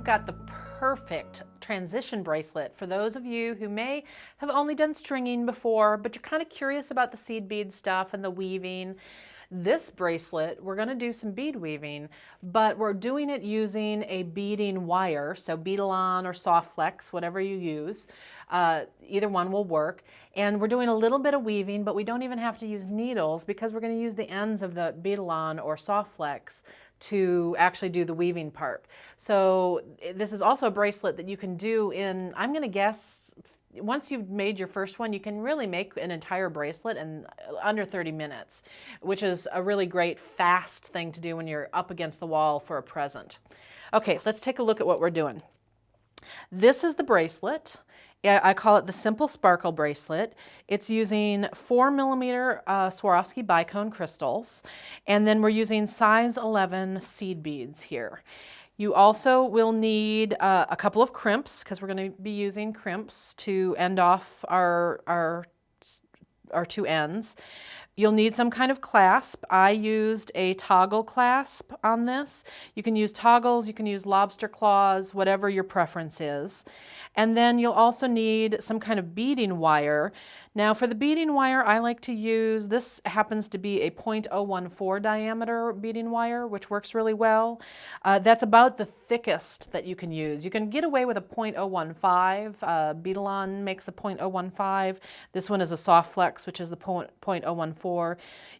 I've got the perfect transition bracelet for those of you who may have only done stringing before, but you're kind of curious about the seed bead stuff and the weaving. This bracelet, we're going to do some bead weaving, but we're doing it using a beading wire, so Beadalon or SoftFlex, whatever you use. Either one will work. And we're doing a little bit of weaving, but we don't even have to use needles because we're going to use the ends of the Beadalon or SoftFlex to actually do the weaving part. So this is also a bracelet that you can do in, I'm going to guess, once you've made your first one, you can really make an entire bracelet in under 30 minutes, which is a really great fast thing to do when you're up against the wall for a present. Okay, let's take a look at what we're doing. This is the bracelet. I call it the Simple Sparkle Bracelet. It's using 4mm Swarovski bicone crystals, and then we're using size 11 seed beads here. You also will need a couple of crimps because we're going to be using crimps to end off our two ends. You'll need some kind of clasp. I used a toggle clasp on this. You can use toggles, you can use lobster claws, whatever your preference is. And then you'll also need some kind of beading wire. Now for the beading wire, I like to use, this happens to be a .014 diameter beading wire, which works really well. That's about the thickest that you can use. You can get away with a .015. Beadalon makes a .015. This one is a SoftFlex, which is the .014.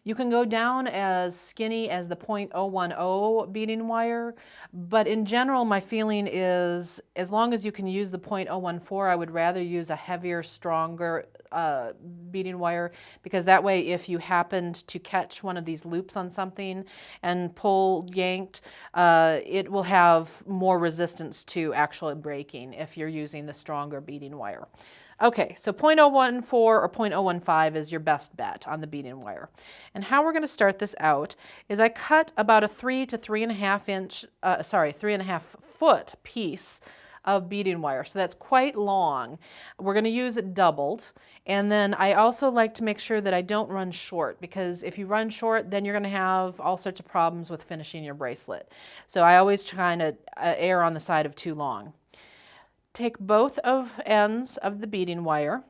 You can go down as skinny as the .010 beading wire, but in general my feeling is as long as you can use the .014, I would rather use a heavier, stronger beading wire, because that way if you happened to catch one of these loops on something and pull yanked, it will have more resistance to actually breaking if you're using the stronger beading wire. Okay, so .014 or .015 is your best bet on the beading wire. And how we're going to start this out is I cut about a 3 to 3.5 foot piece of beading wire. So that's quite long. We're going to use it doubled. And then I also like to make sure that I don't run short, because if you run short, then you're going to have all sorts of problems with finishing your bracelet. So I always try to err on the side of too long. Take both of ends of the beading wire.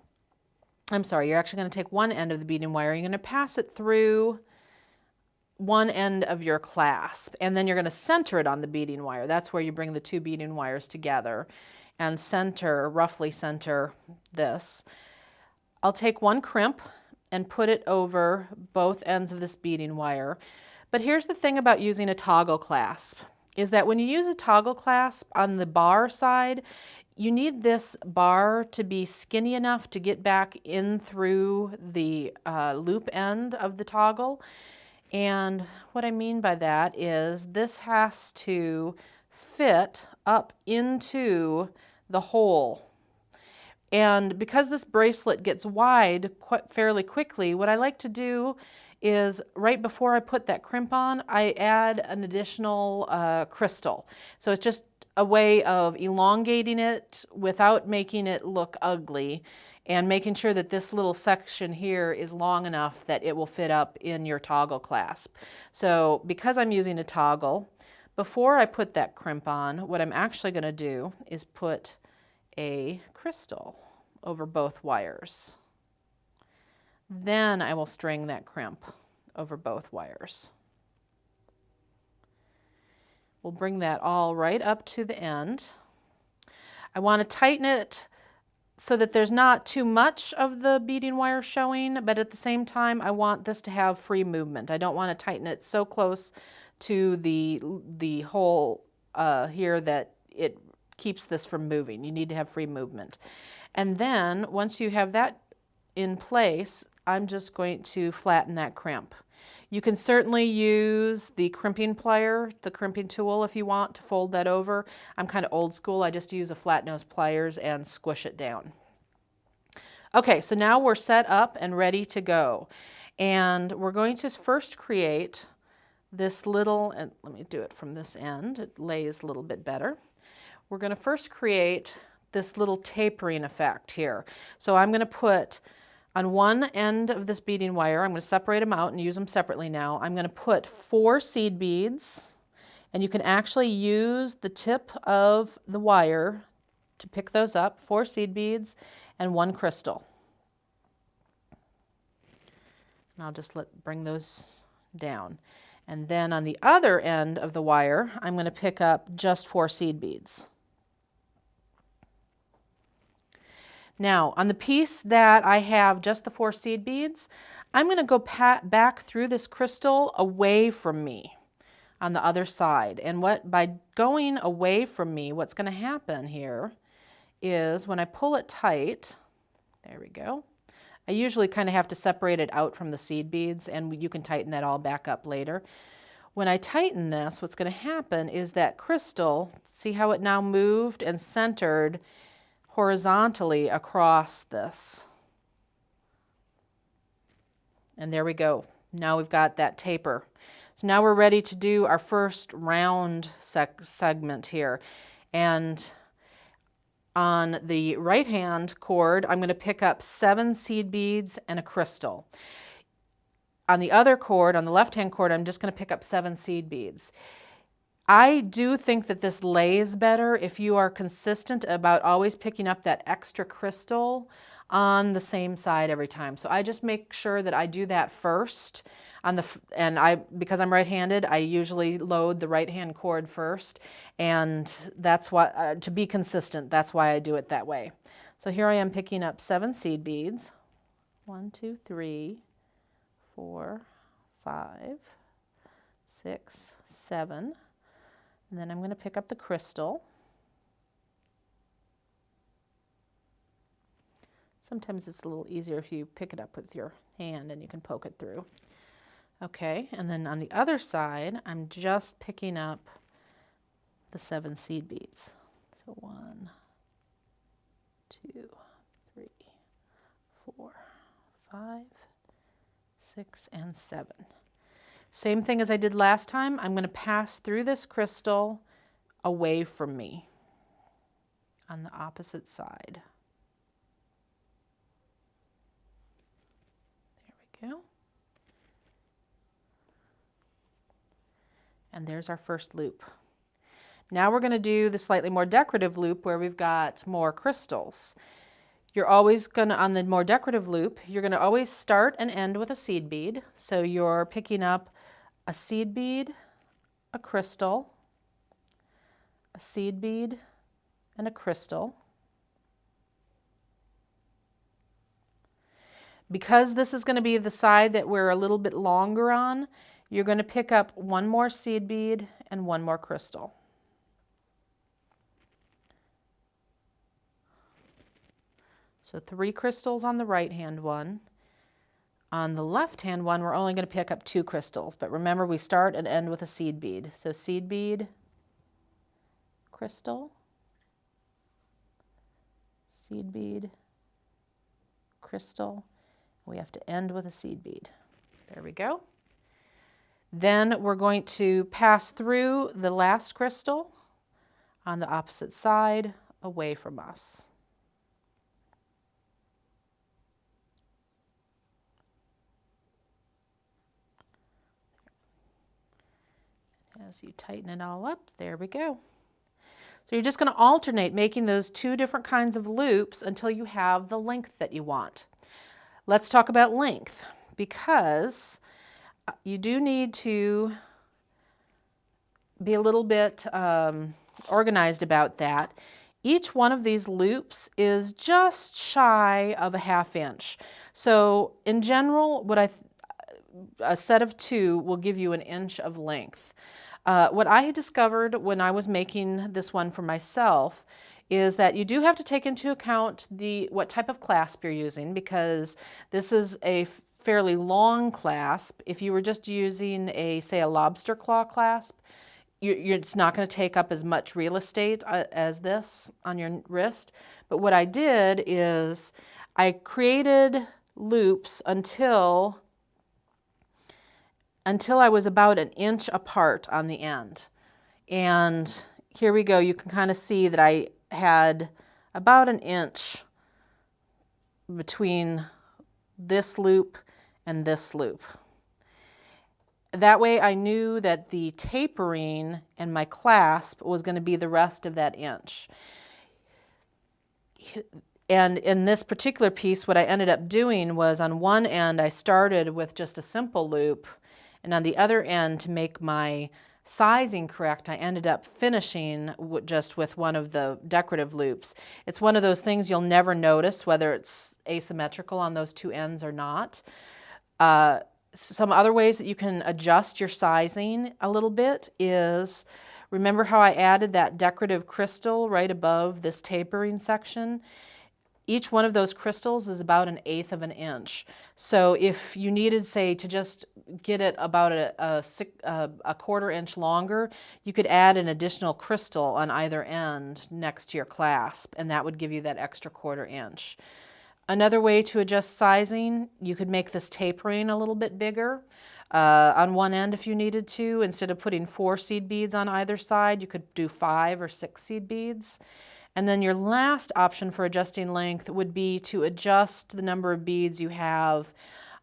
I'm sorry, you're actually going to take one end of the beading wire. You're going to pass it through one end of your clasp, and then you're going to center it on the beading wire. That's where you bring the two beading wires together and center, roughly center this. I'll take one crimp and put it over both ends of this beading wire. But here's the thing about using a toggle clasp, is that when you use a toggle clasp on the bar side, you need this bar to be skinny enough to get back in through the loop end of the toggle. And what I mean by that is this has to fit up into the hole. And because this bracelet gets wide fairly quickly, what I like to do is right before I put that crimp on, I add an additional crystal. So it's just a way of elongating it without making it look ugly, and making sure that this little section here is long enough that it will fit up in your toggle clasp. So because I'm using a toggle, before I put that crimp on, what I'm actually going to do is put a crystal over both wires. Then I will string that crimp over both wires. We'll bring that all right up to the end. I want to tighten it so that there's not too much of the beading wire showing, but at the same time I want this to have free movement. I don't want to tighten it so close to the hole here that it keeps this from moving. You need to have free movement. And then once you have that in place, I'm just going to flatten that crimp. You can certainly use the crimping plier, the crimping tool, if you want to fold that over. I'm kind of old school. I just use a flat nose pliers and squish it down. Okay, so now we're set up and ready to go. And we're going to first create this little, and let me do it from this end. It lays a little bit better. We're going to first create this little tapering effect here. So I'm going to put on one end of this beading wire, I'm going to separate them out and use them separately now. I'm going to put 4 seed beads And you can actually use the tip of the wire to pick those up, 4 seed beads and 1 crystal. And I'll just bring those down. And then on the other end of the wire, I'm going to pick up just 4 seed beads. Now, on the piece that I have just the 4 seed beads, I'm going to go back through this crystal away from me on the other side. And by going away from me, what's going to happen here is when I pull it tight, there we go. I usually kind of have to separate it out from the seed beads, and you can tighten that all back up later. When I tighten this, what's going to happen is that crystal, see how it now moved and centered horizontally across this. And there we go. Now we've got that taper. So now we're ready to do our first round segment here. And on the right hand cord, I'm going to pick up 7 seed beads and a crystal. On the other cord, on the left hand cord, I'm just going to pick up 7 seed beads. I do think that this lays better if you are consistent about always picking up that extra crystal on the same side every time. So I just make sure that I do that first on because I'm right-handed, I usually load the right-hand cord first, and that's what to be consistent, that's why I do it that way. So here I am picking up 7 seed beads. 1, 2, 3, 4, 5, 6, 7. And then I'm going to pick up the crystal. Sometimes it's a little easier if you pick it up with your hand and you can poke it through. Okay, and then on the other side, I'm just picking up the 7 seed beads. So 1, 2, 3, 4, 5, 6, and 7. Same thing as I did last time, I'm going to pass through this crystal away from me on the opposite side. There we go. And there's our first loop. Now we're going to do the slightly more decorative loop where we've got more crystals. You're always going to, on the more decorative loop, you're going to always start and end with a seed bead. So you're picking up a seed bead, a crystal, a seed bead, and a crystal. Because this is going to be the side that we're a little bit longer on, you're going to pick up 1 more seed bead and 1 more crystal. So 3 crystals on the right-hand one. On the left-hand one, we're only going to pick up 2 crystals, but remember we start and end with a seed bead. So seed bead, crystal, seed bead, crystal. We have to end with a seed bead. There we go. Then we're going to pass through the last crystal on the opposite side away from us. As you tighten it all up, there we go. So you're just going to alternate making those 2 different kinds of loops until you have the length that you want. Let's talk about length, because you do need to be a little bit organized about that. Each one of these loops is just shy of a 1/2 inch. So in general, a set of 2 will give you 1 inch of length. What I had discovered when I was making this one for myself is that you do have to take into account what type of clasp you're using, because this is a fairly long clasp. If you were just using say a lobster claw clasp, it's not going to take up as much real estate as this on your wrist. But what I did is I created loops until I was about 1 inch apart on the end. And here we go. You can kind of see that I had about 1 inch between this loop and this loop. That way I knew that the tapering and my clasp was going to be the rest of that inch. And in this particular piece, what I ended up doing was on one end, I started with just a simple loop, and on the other end, to make my sizing correct, I ended up finishing just with one of the decorative loops. It's one of those things you'll never notice whether it's asymmetrical on those two ends or not. Some other ways that you can adjust your sizing a little bit is, remember how I added that decorative crystal right above this tapering section? Each one of those crystals is about 1/8 of an inch. So if you needed, say, to just get it about a 1/4 inch longer, you could add an additional crystal on either end next to your clasp, and that would give you that extra 1/4 inch. Another way to adjust sizing, you could make this tapering a little bit bigger on one end if you needed to. Instead of putting 4 seed beads on either side, you could do 5 or 6 seed beads. And then your last option for adjusting length would be to adjust the number of beads you have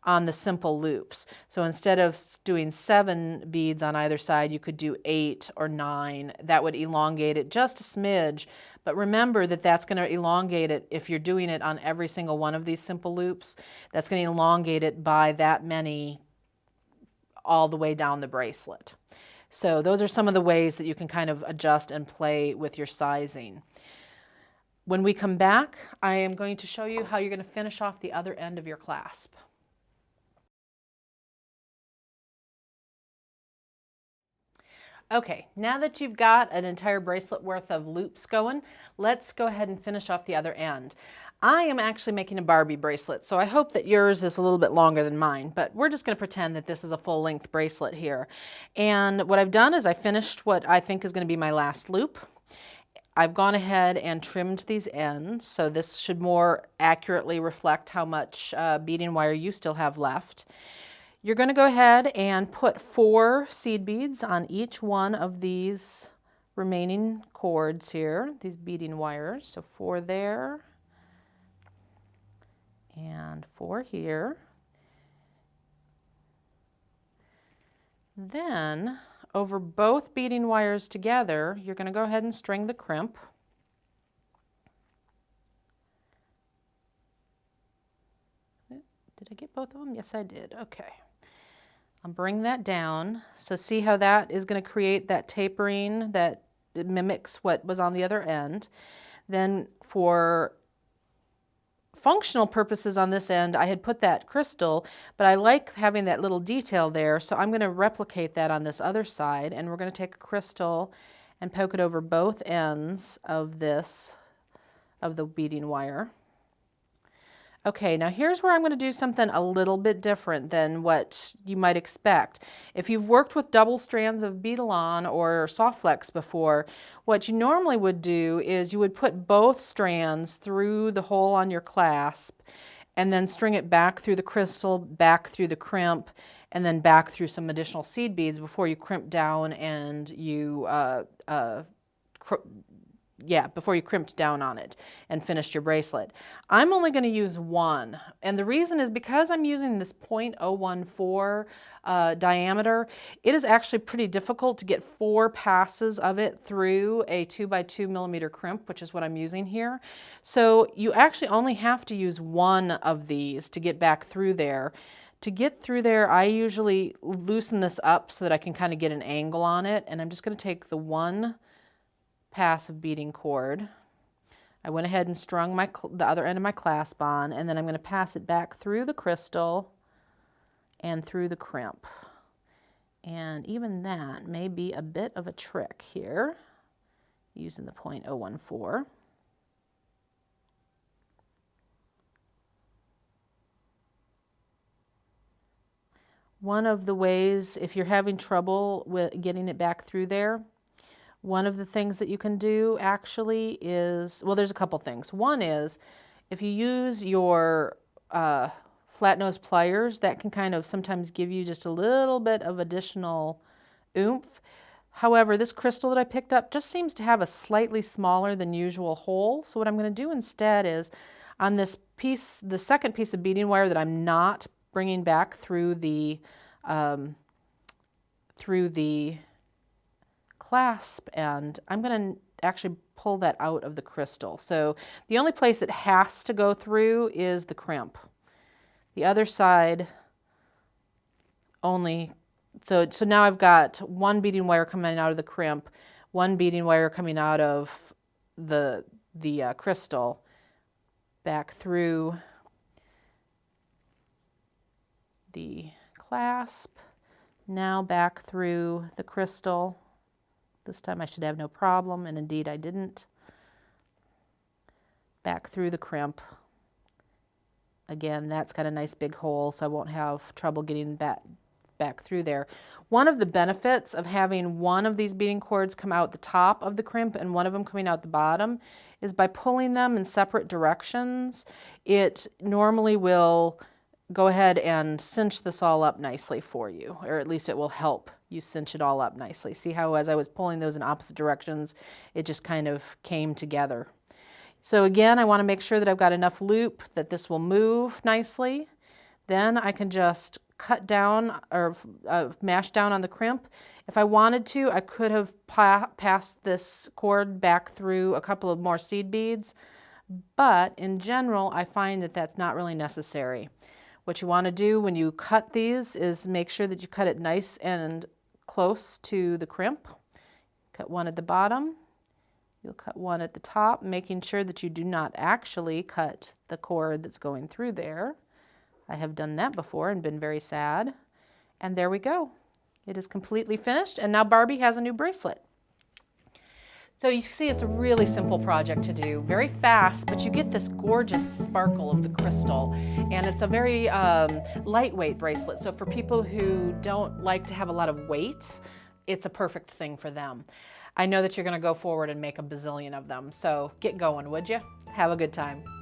on the simple loops. So instead of doing 7 beads on either side, you could do 8 or 9. That would elongate it just a smidge. But remember that that's going to elongate it if you're doing it on every single one of these simple loops. That's going to elongate it by that many all the way down the bracelet. So those are some of the ways that you can kind of adjust and play with your sizing. When we come back, I am going to show you how you're going to finish off the other end of your clasp. Okay, now that you've got an entire bracelet worth of loops going, let's go ahead and finish off the other end. I am actually making a Barbie bracelet, so I hope that yours is a little bit longer than mine, but we're just going to pretend that this is a full-length bracelet here. And what I've done is I finished what I think is going to be my last loop. I've gone ahead and trimmed these ends, so this should more accurately reflect how much beading wire you still have left. You're going to go ahead and put 4 seed beads on each one of these remaining cords here, these beading wires. So 4 there and 4 here. Then over both beading wires together, you're going to go ahead and string the crimp. Did I get both of them? Yes, I did. Okay. I'll bring that down. So see how that is going to create that tapering that it mimics what was on the other end. Then for functional purposes on this end, I had put that crystal, but I like having that little detail there, so I'm going to replicate that on this other side, and we're going to take a crystal and poke it over both ends of the beading wire. Okay, now here's where I'm going to do something a little bit different than what you might expect. If you've worked with double strands of Beadalon or SoftFlex before, what you normally would do is you would put both strands through the hole on your clasp and then string it back through the crystal, back through the crimp, and then back through some additional seed beads before you crimp down and you before you crimped down on it and finished your bracelet. I'm only going to use one, and the reason is because I'm using this 0.014 diameter, it is actually pretty difficult to get 4 passes of it through a 2x2 millimeter crimp, which is what I'm using here. So you actually only have to use one of these to get back through there. To get through there, I usually loosen this up so that I can kind of get an angle on it, and I'm just going to take the one pass of beading cord. I went ahead and strung the other end of my clasp on, and then I'm going to pass it back through the crystal and through the crimp. And even that may be a bit of a trick here, using the 0.014. One of the ways, if you're having trouble with getting it back through there, one of the things that you can do actually is, well, there's a couple things. One is, if you use your flat nose pliers, that can kind of sometimes give you just a little bit of additional oomph. However, this crystal that I picked up just seems to have a slightly smaller than usual hole. So what I'm going to do instead is, on this piece, the second piece of beading wire that I'm not bringing back through the through the clasp, and I'm going to actually pull that out of the crystal. So the only place it has to go through is the crimp. The other side only, so now I've got one beading wire coming out of the crimp, one beading wire coming out of the crystal, back through the clasp, now back through the crystal. This time I should have no problem, and indeed I didn't. Back through the crimp. Again, that's got a nice big hole, so I won't have trouble getting that back through there. One of the benefits of having one of these beading cords come out the top of the crimp and one of them coming out the bottom is by pulling them in separate directions, it normally will go ahead and cinch this all up nicely for you, or at least it will help you cinch it all up nicely. See how as I was pulling those in opposite directions, it just kind of came together. So again, I want to make sure that I've got enough loop that this will move nicely. Then I can just cut down or mash down on the crimp. If I wanted to, I could have passed this cord back through a couple of more seed beads, but in general, I find that that's not really necessary. What you want to do when you cut these is make sure that you cut it nice and close to the crimp. Cut one at the bottom. You'll cut one at the top, making sure that you do not actually cut the cord that's going through there. I have done that before and been very sad. And there we go. It is completely finished, and now Barbie has a new bracelet. So you see it's a really simple project to do, very fast, but you get this gorgeous sparkle of the crystal, and it's a very lightweight bracelet. So for people who don't like to have a lot of weight, it's a perfect thing for them. I know that you're going to go forward and make a bazillion of them, so get going, would you? Have a good time.